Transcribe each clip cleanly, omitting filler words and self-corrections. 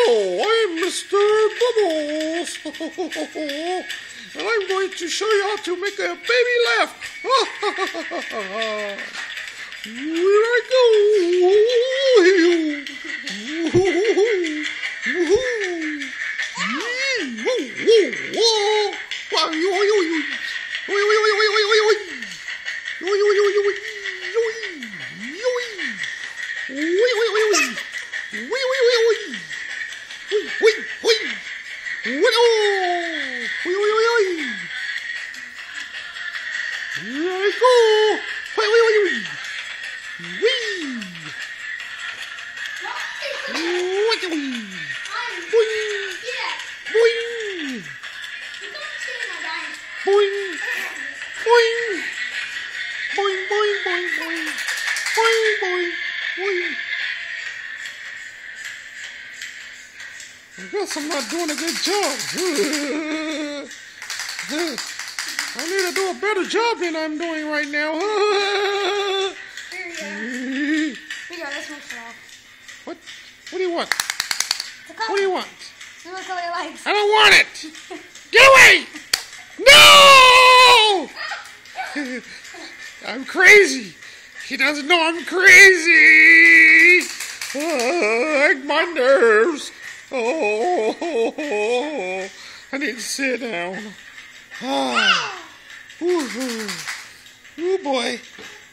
Hello, I'm Mr. Bubbles, and I'm going to show you how to make a baby laugh. Here I go. I guess I'm not doing a good job. I need to do a better job than I'm doing right now. Here you go, this one's off. What? What do you want? What do you want? This is what he likes. I don't want it! Get away! No! I'm crazy. He doesn't know I'm crazy. My nerves. Oh, I need to sit down. Oh boy,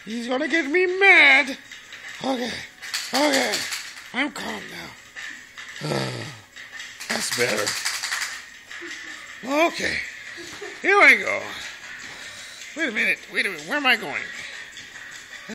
he's gonna get me mad. Okay, I'm calm now. That's better. Okay, here I go. Wait a minute, where am I going?